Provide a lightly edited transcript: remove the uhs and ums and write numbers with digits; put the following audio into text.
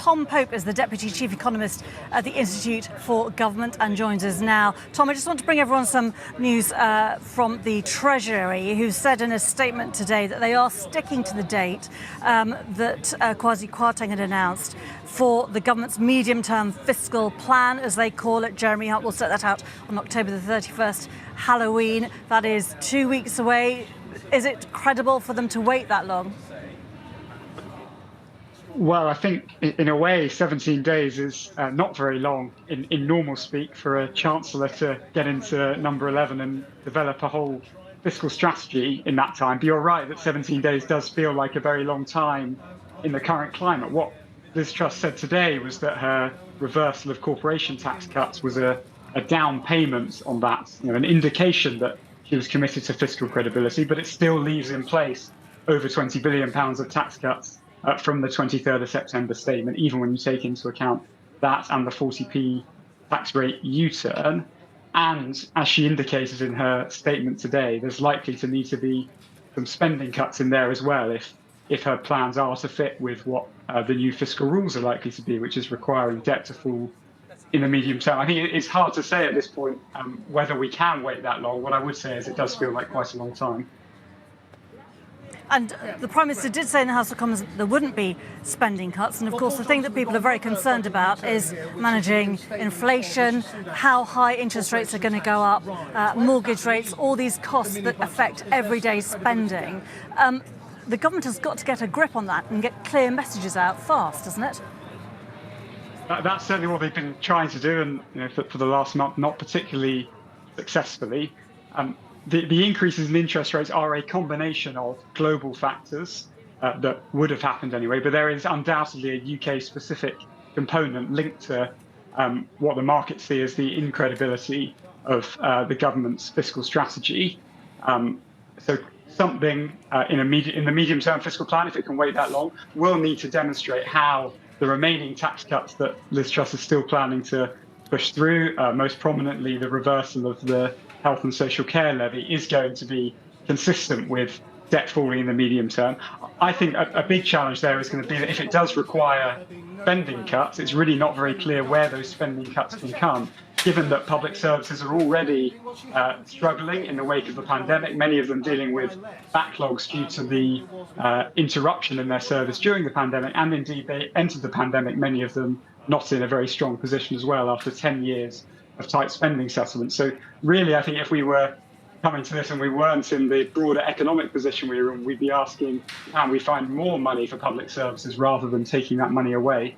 Tom Pope is the Deputy Chief Economist at the Institute for Government and joins us now. Tom, I just want to bring everyone some news from the Treasury, who said in a statement today that they are sticking to the date that Kwasi Kwarteng had announced for the government's medium-term fiscal plan, as they call it. Jeremy Hunt will set that out on October the 31st, Halloween. That is 2 weeks away. Is it credible for them to wait that long? Well, I think in a way, 17 days is not very long in normal speak for a chancellor to get into number 11 and develop a whole fiscal strategy in that time. But you're right that 17 days does feel like a very long time in the current climate. What Liz Truss said today was that her reversal of corporation tax cuts was a down payment on that, an indication that she was committed to fiscal credibility, but it still leaves in place over £20 billion of tax cuts from the 23rd of September statement, even when you take into account that and the 40p tax rate U-turn. And as she indicated in her statement today, there's likely to need to be some spending cuts in there as well if her plans are to fit with what the new fiscal rules are likely to be, which is requiring debt to fall in the medium term. I think it's hard to say at this point whether we can wait that long. What I would say is it does feel like quite a long time. And the Prime Minister did say in the House of Commons that there wouldn't be spending cuts. And of course, the thing that people are very concerned about is managing inflation, how high interest rates are going to go up, mortgage rates, all these costs that affect everyday spending. The government has got to get a grip on that and get clear messages out fast, hasn't it? That's certainly what they've been trying to do, and for the last month, not particularly successfully. The increases in interest rates are a combination of global factors that would have happened anyway, but there is undoubtedly a UK-specific component linked to what the markets see as the incredibility of the government's fiscal strategy. So something in the medium-term fiscal plan, if it can wait that long, will need to demonstrate how the remaining tax cuts that Liz Truss is still planning to push through, most prominently the reversal of the health and social care levy, is going to be consistent with debt falling in the medium term. I think a big challenge there is going to be that if it does require spending cuts, it's really not very clear where those spending cuts can come, given that public services are already struggling in the wake of the pandemic, many of them dealing with backlogs due to the interruption in their service during the pandemic, and indeed they entered the pandemic, many of them not in a very strong position as well after 10 years of tight spending settlements. So really, I think if we were coming to this and we weren't in the broader economic position we were in, we'd be asking, can we find more money for public services rather than taking that money away?